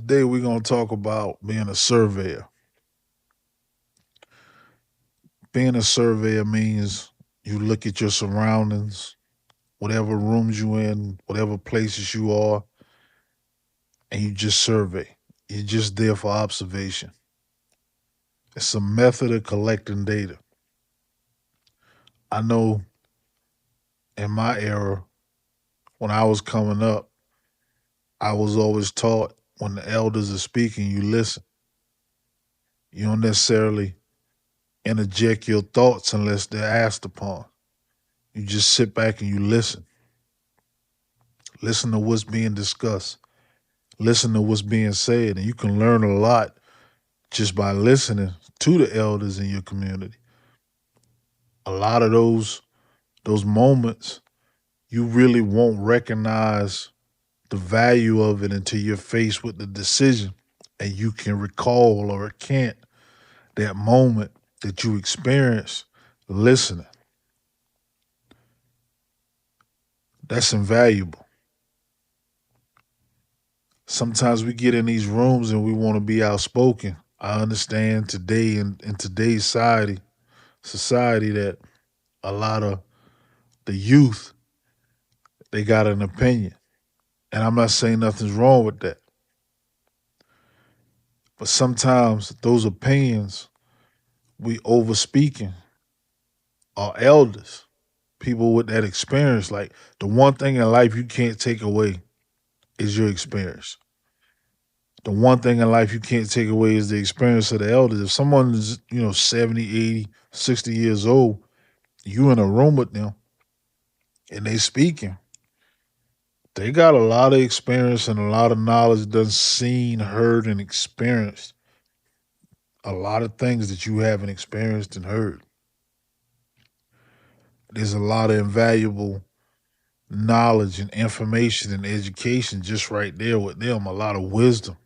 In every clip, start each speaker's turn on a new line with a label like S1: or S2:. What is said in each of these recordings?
S1: Today we're going to talk about being a surveyor. Being a surveyor means you look at your surroundings, whatever rooms you in, whatever places you are, and you just survey. You're just there for observation. It's a method of collecting data. I know in my era, when I was coming up, I was always taught when the elders are speaking, you listen. You don't necessarily interject your thoughts unless they're asked upon. You just sit back and you listen. Listen to what's being discussed. Listen to what's being said. And you can learn a lot just by listening to the elders in your community. A lot of those moments, you really won't recognize the value of it until you're faced with the decision and you can recall or recant that moment that you experienced listening. That's invaluable. Sometimes we get in these rooms and we want to be outspoken. I understand today in today's society that a lot of the youth, they got an opinion. And I'm not saying nothing's wrong with that. But sometimes those opinions we over speaking are elders, people with that experience. Like the one thing in life you can't take away is your experience. The one thing in life you can't take away is the experience of the elders. If someone is, 70, 80, 60 years old, you in a room with them and they speaking, they got a lot of experience and a lot of knowledge done seen, heard, and experienced. A lot of things that you haven't experienced and heard. There's a lot of invaluable knowledge and information and education just right there with them, a lot of wisdom.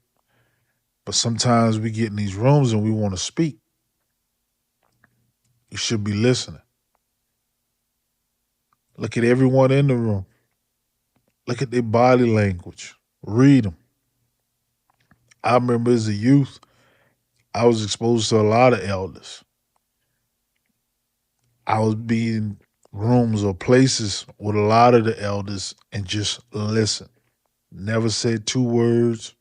S1: But sometimes we get in these rooms and we want to speak. You should be listening. Look at everyone in the room. Look at their body language. Read them. I remember as a youth, I was exposed to a lot of elders. I was being rooms or places with a lot of the elders and just listen. Never said two words,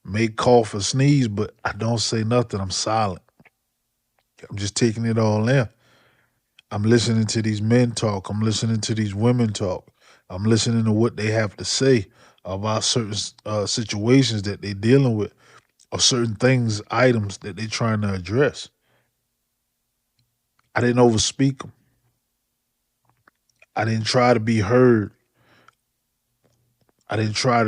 S1: may cough or sneeze, but I don't say nothing. I'm silent. I'm just taking it all in. I'm listening to these men talk. I'm listening to these women talk. I'm listening to what they have to say about certain situations that they're dealing with or certain things, items that they're trying to address. I didn't overspeak them. I didn't try to be heard. I didn't try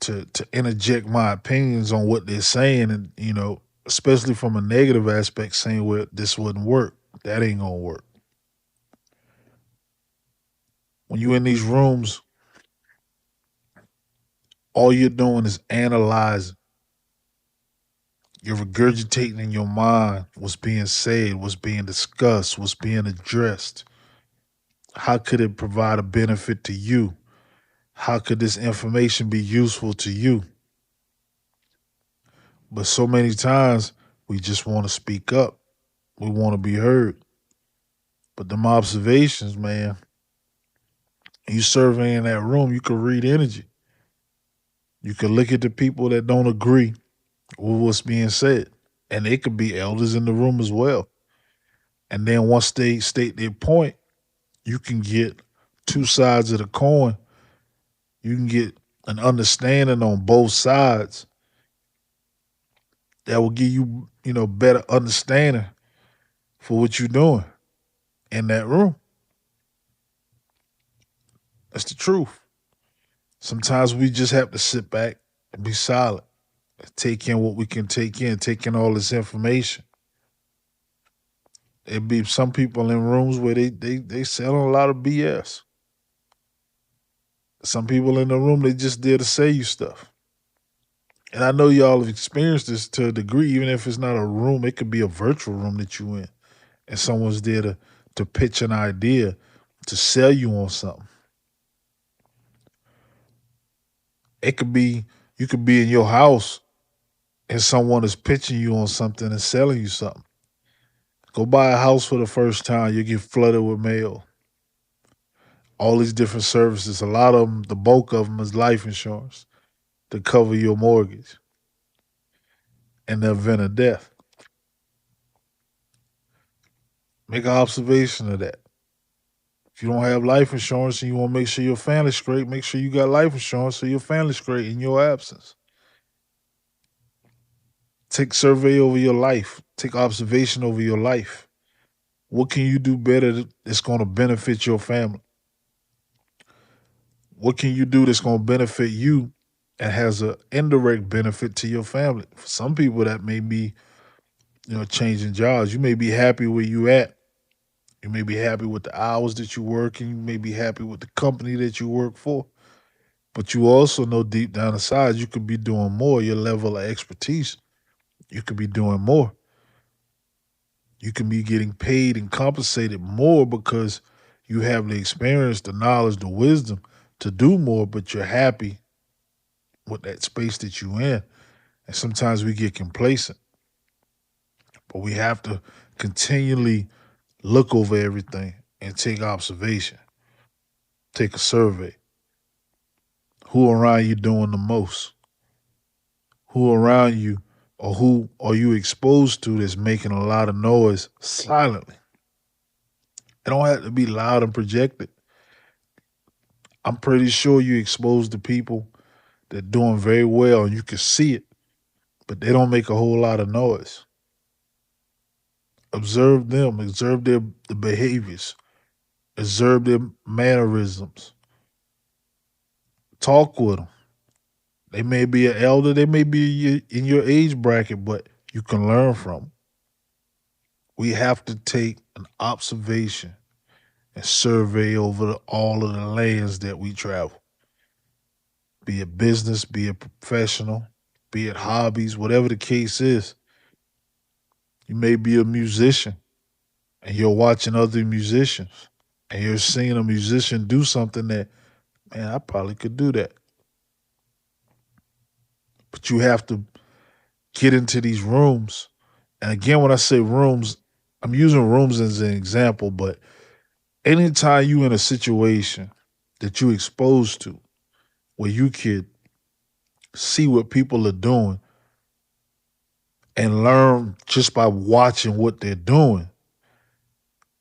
S1: to interject my opinions on what they're saying, and especially from a negative aspect, saying, well, this wouldn't work, that ain't gonna work. When you're in these rooms, all you're doing is analyzing. You're regurgitating in your mind what's being said, what's being discussed, what's being addressed. How could it provide a benefit to you? How could this information be useful to you? But so many times we just want to speak up. We want to be heard. But them observations, man, you surveying that room, you can read energy. You can look at the people that don't agree with what's being said. And they could be elders in the room as well. And then once they state their point, you can get two sides of the coin. You can get an understanding on both sides that will give you, better understanding for what you're doing in that room. That's the truth. Sometimes we just have to sit back and be silent, take in what we can take in all this information. There be some people in rooms where they selling a lot of BS. Some people in the room, they just there to say you stuff. And I know y'all have experienced this to a degree, even if it's not a room, it could be a virtual room that you in. And someone's there to pitch an idea, to sell you on something. It could be You could be in your house and someone is pitching you on something and selling you something. Go buy a house for the first time, you get flooded with mail. All these different services. A lot of them, the bulk of them, is life insurance to cover your mortgage in the event of death. Make an observation of that. If you don't have life insurance and you want to make sure your family's straight, make sure you got life insurance so your family's straight in your absence. Take survey over your life. Take observation over your life. What can you do better that's going to benefit your family? What can you do that's going to benefit you and has an indirect benefit to your family? For some people, that may be, changing jobs. You may be happy where you at. You may be happy with the hours that you work, and you may be happy with the company that you work for. But you also know deep down inside you could be doing more. Your level of expertise, you could be doing more. You can be getting paid and compensated more because you have the experience, the knowledge, the wisdom to do more, but you're happy with that space that you're in. And sometimes we get complacent, but we have to continually look over everything and take observation, take a survey. Who around you doing the most? Who around you or who are you exposed to that's making a lot of noise silently? It don't have to be loud and projected. I'm pretty sure you exposed to people that doing very well and you can see it, but they don't make a whole lot of noise. Observe them, observe their the behaviors, observe their mannerisms. Talk with them. They may be an elder, they may be in your age bracket, but you can learn from them. We have to take an observation and survey over all of the lands that we travel, be it business, be it professional, be it hobbies, whatever the case is. You may be a musician and you're watching other musicians and you're seeing a musician do something that, man, I probably could do that. But you have to get into these rooms. And again, when I say rooms, I'm using rooms as an example, but anytime you in a situation that you exposed to where you could see what people are doing and learn just by watching what they're doing,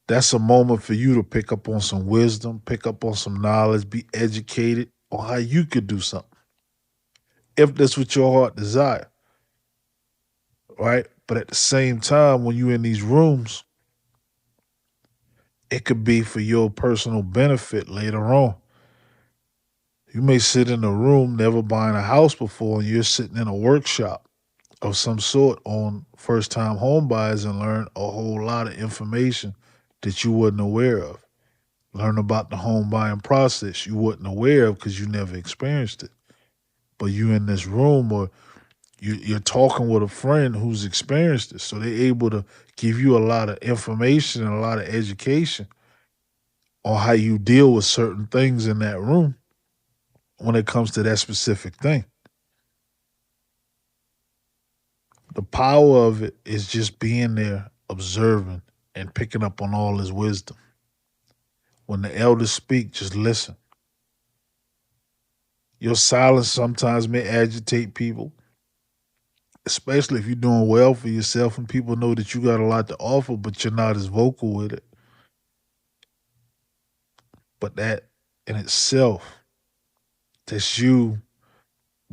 S1: that's a moment for you to pick up on some wisdom, pick up on some knowledge, be educated on how you could do something. If that's what your heart desire, right? But at the same time, when you're in these rooms, it could be for your personal benefit later on. You may sit in a room, never buying a house before, and you're sitting in a workshop of some sort on first time home buyers and learn a whole lot of information that you wasn't aware of. Learn about the home buying process you wasn't aware of because you never experienced it. But you in this room or you're talking with a friend who's experienced it. So they're able to give you a lot of information and a lot of education on how you deal with certain things in that room when it comes to that specific thing. The power of it is just being there, observing, and picking up on all his wisdom. When the elders speak, just listen. Your silence sometimes may agitate people, especially if you're doing well for yourself and people know that you got a lot to offer, but you're not as vocal with it. But that in itself, that's you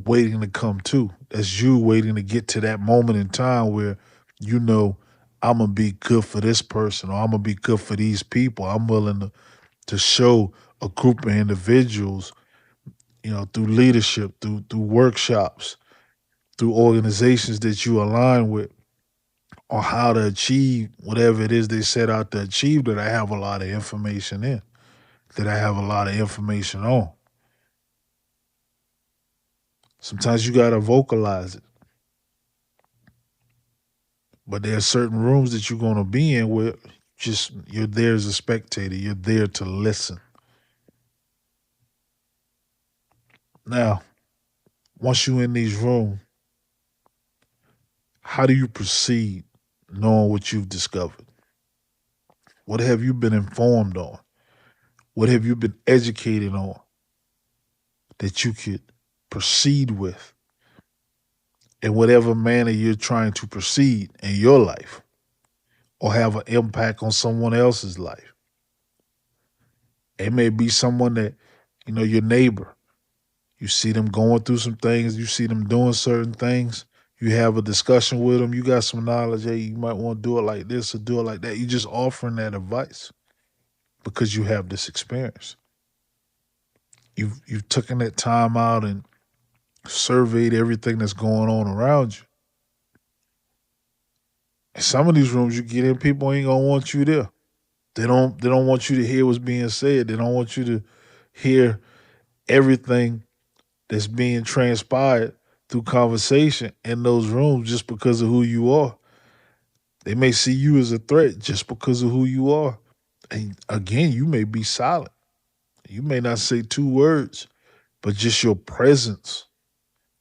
S1: waiting to come to. That's you waiting to get to that moment in time where you know I'm gonna be good for this person or I'm gonna be good for these people. I'm willing to show a group of individuals, through leadership, through workshops, through organizations that you align with on how to achieve whatever it is they set out to achieve that I have a lot of information in, that I have a lot of information on. Sometimes you gotta vocalize it. But there are certain rooms that you're gonna be in where just you're there as a spectator. You're there to listen. Now, once you in these rooms, how do you proceed knowing what you've discovered? What have you been informed on? What have you been educated on that you could proceed with in whatever manner you're trying to proceed in your life or have an impact on someone else's life? It may be someone that, your neighbor. You see them going through some things, you see them doing certain things. You have a discussion with them, you got some knowledge, hey, you might want to do it like this or do it like that. You're just offering that advice because you have this experience. You've taken that time out and surveyed everything that's going on around you. And some of these rooms you get in, people ain't gonna want you there. They don't want you to hear what's being said. They don't want you to hear everything that's being transpired through conversation in those rooms just because of who you are. They may see you as a threat just because of who you are. And again, you may be silent. You may not say two words, but just your presence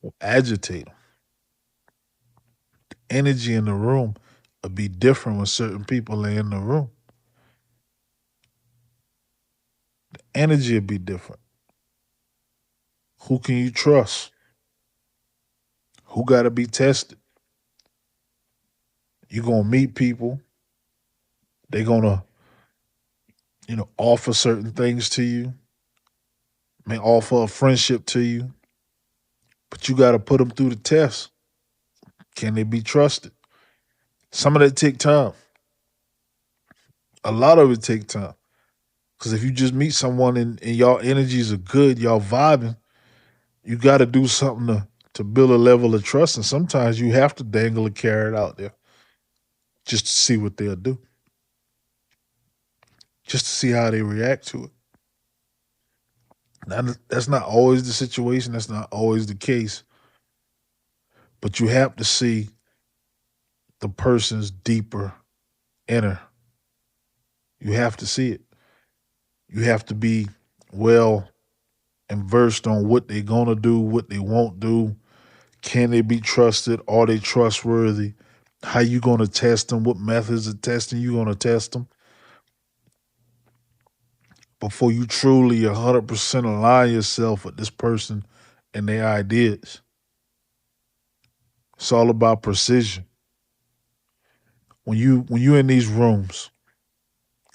S1: will agitate them. Energy in the room will be different when certain people are in the room. Energy will be different. Who can you trust? Who got to be tested? You're going to meet people. They're going to, offer certain things to you, may offer a friendship to you, but you got to put them through the test. Can they be trusted? Some of that take time. A lot of it take time. Because if you just meet someone and y'all energies are good, y'all vibing, you got to do something to build a level of trust. And sometimes you have to dangle a carrot out there just to see what they'll do, just to see how they react to it. Now, that's not always the situation. That's not always the case. But you have to see the person's deeper inner. You have to see it. You have to be well and versed on what they're going to do, what they won't do. Can they be trusted? Are they trustworthy? How you going to test them? What methods of testing you going to test them? Before you truly 100% align yourself with this person and their ideas. It's all about precision. When you're in these rooms,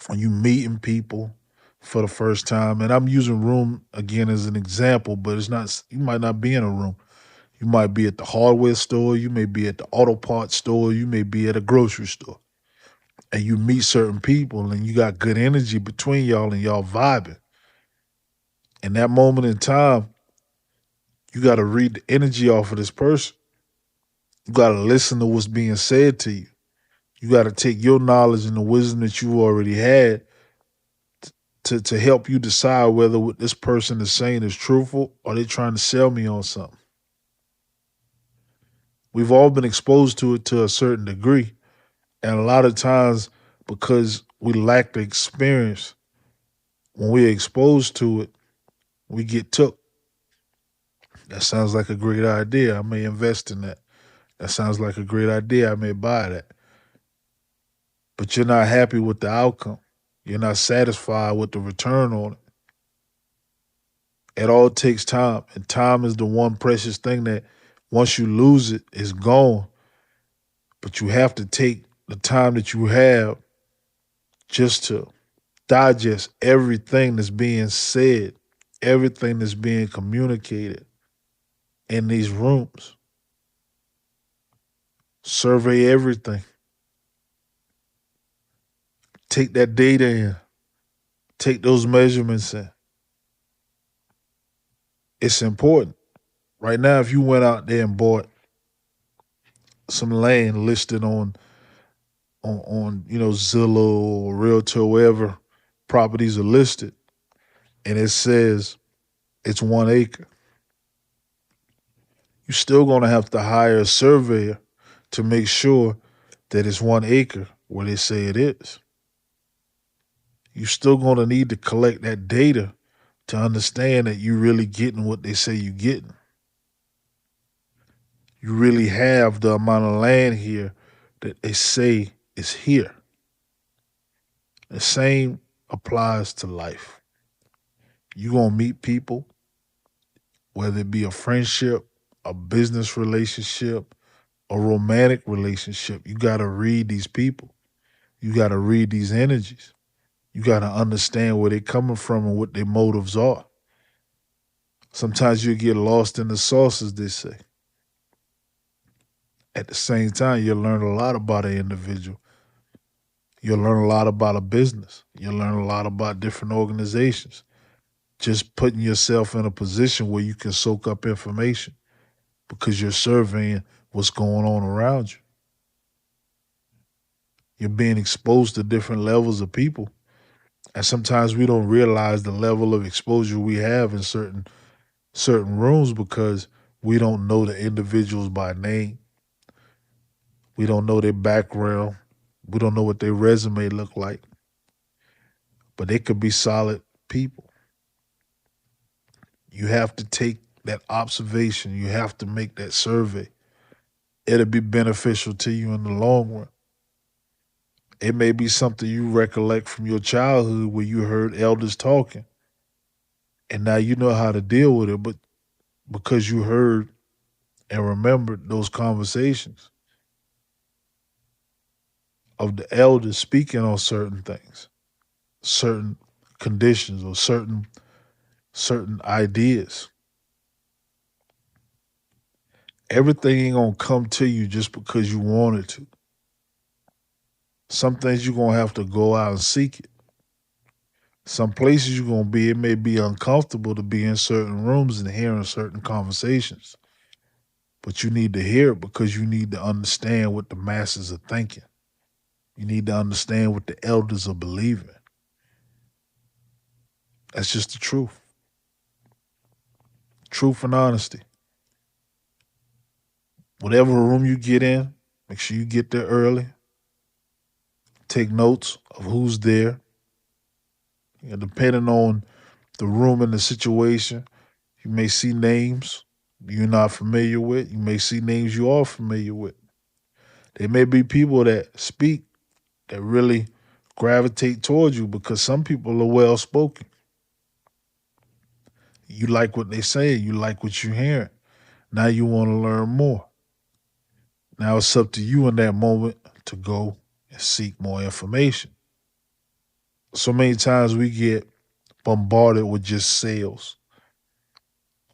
S1: when you meeting people for the first time, and I'm using room again as an example, but it's not, you might not be in a room. You might be at the hardware store, you may be at the auto parts store, you may be at a grocery store. And you meet certain people and you got good energy between y'all and y'all vibing. In that moment in time, you got to read the energy off of this person. You got to listen to what's being said to you. You got to take your knowledge and the wisdom that you already had to help you decide whether what this person is saying is truthful or they trying to sell me on something. We've all been exposed to it to a certain degree. And a lot of times, because we lack the experience, when we're exposed to it, we get took. That sounds like a great idea. I may invest in that. That sounds like a great idea. I may buy that. But you're not happy with the outcome. You're not satisfied with the return on it. It all takes time. And time is the one precious thing that once you lose it, it's gone. But you have to take the time that you have just to digest everything that's being said, everything that's being communicated in these rooms. Survey everything. Take that data in. Take those measurements in. It's important. Right now, if you went out there and bought some land listed on Zillow or Realtor, wherever properties are listed, and it says it's 1 acre, you're still gonna have to hire a surveyor to make sure that it's 1 acre where they say it is. You're still gonna need to collect that data to understand that you're really getting what they say you're getting. you really have the amount of land here that they say is here. The same applies to life. You're going to meet people, whether it be a friendship, a business relationship, a romantic relationship. You got to read these people. You got to read these energies. You got to understand where they're coming from and what their motives are. Sometimes you get lost in the sauce, as they say. At the same time, you'll learn a lot about an individual. You'll learn a lot about a business. You'll learn a lot about different organizations. Just putting yourself in a position where you can soak up information because you're surveying what's going on around you. You're being exposed to different levels of people. And sometimes we don't realize the level of exposure we have in certain rooms because we don't know the individuals by name. We don't know their background. We don't know what their resume look like. But they could be solid people. You have to take that observation. You have to make that survey. It'll be beneficial to you in the long run. It may be something you recollect from your childhood where you heard elders talking, and now you know how to deal with it, but because you heard and remembered those conversations of the elders speaking on certain things, certain conditions, or certain ideas. Everything ain't gonna come to you just because you want it to. Some things you're gonna have to go out and seek it. Some places you're gonna be, it may be uncomfortable to be in certain rooms and hearing certain conversations. But you need to hear it because you need to understand what the masses are thinking. You need to understand what the elders are believing. That's just the truth. Truth and honesty. Whatever room you get in, make sure you get there early. Take notes of who's there. Depending on the room and the situation, you may see names you're not familiar with. You may see names you are familiar with. There may be people that speak that really gravitate towards you because some people are well spoken. You like what they say, you like what you're hearing. Now you want to learn more. Now it's up to you in that moment to go and seek more information. So many times we get bombarded with just sales.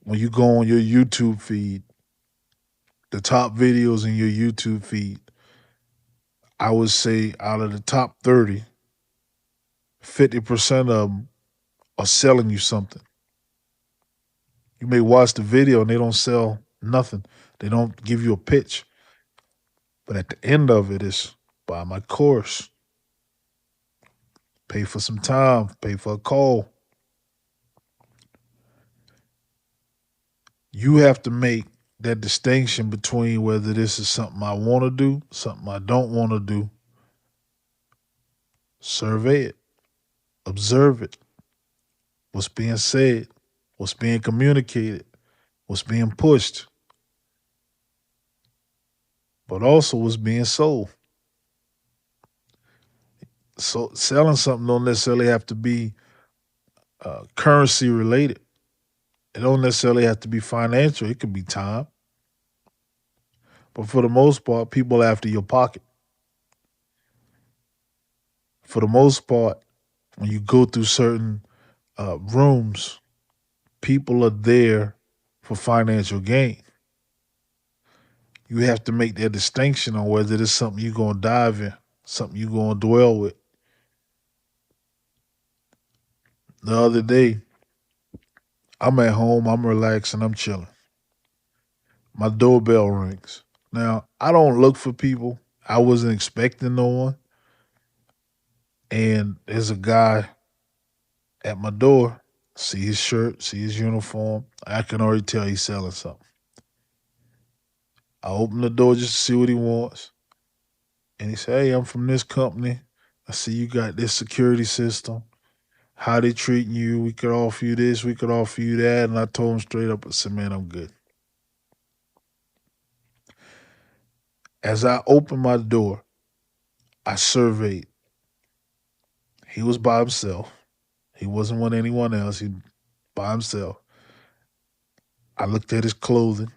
S1: When you go on your YouTube feed, the top videos in your YouTube feed, I would say out of the top 30, 50% of them are selling you something. You may watch the video and they don't sell nothing. They don't give you a pitch. But at the end of it is buy my course, pay for some time, pay for a call. You have to make that distinction between whether this is something I want to do, something I don't want to do. Survey it, observe it. What's being said, what's being communicated, what's being pushed, but also what's being sold. So selling something don't necessarily have to be currency related. It don't necessarily have to be financial. It could be time. But for the most part, people are after your pocket. For the most part, when you go through certain rooms, people are there for financial gain. You have to make that distinction on whether it's something you're going to dive in, something you're going to dwell with. The other day, I'm at home, I'm relaxing, I'm chilling. My doorbell rings. Now, I don't look for people. I wasn't expecting no one. And there's a guy at my door. See his shirt, see his uniform. I can already tell he's selling something. I open the door just to see what he wants. And he said, "Hey, I'm from this company. I see you got this security system. How they treating you? We could offer you this, we could offer you that." And I told him straight up, I said, "Man, I'm good." As I opened my door, I surveyed. He was by himself. He wasn't with anyone else. He by himself. I looked at his clothing,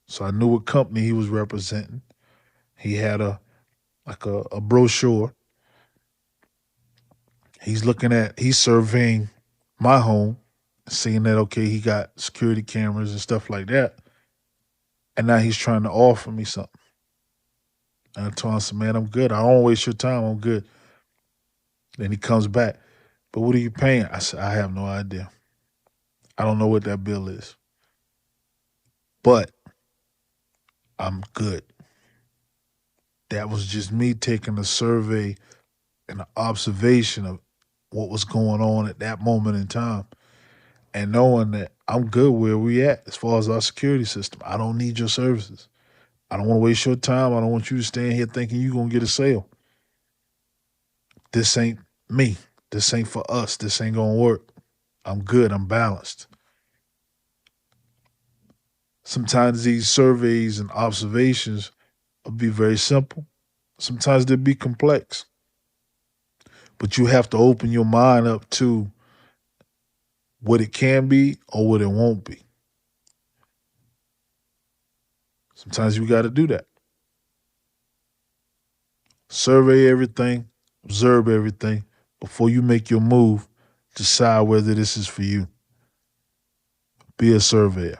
S1: so I knew what company he was representing. He had a brochure. He's surveying my home, seeing that okay, he got security cameras and stuff like that. And now he's trying to offer me something. And I told him, I said, man, I'm good. I don't waste your time. I'm good. Then he comes back. But what are you paying? I said, I have no idea. I don't know what that bill is. But I'm good. That was just me taking a survey and an observation of what was going on at that moment in time and knowing that I'm good where we at as far as our security system. I don't need your services. I don't want to waste your time. I don't want you to stand here thinking you're going to get a sale. This ain't me. This ain't for us. This ain't going to work. I'm good. I'm balanced. Sometimes these surveys and observations will be very simple. Sometimes they'll be complex. But you have to open your mind up to what it can be or what it won't be. Sometimes you got to do that. Survey everything, observe everything before you make your move. Decide whether this is for you. Be a surveyor.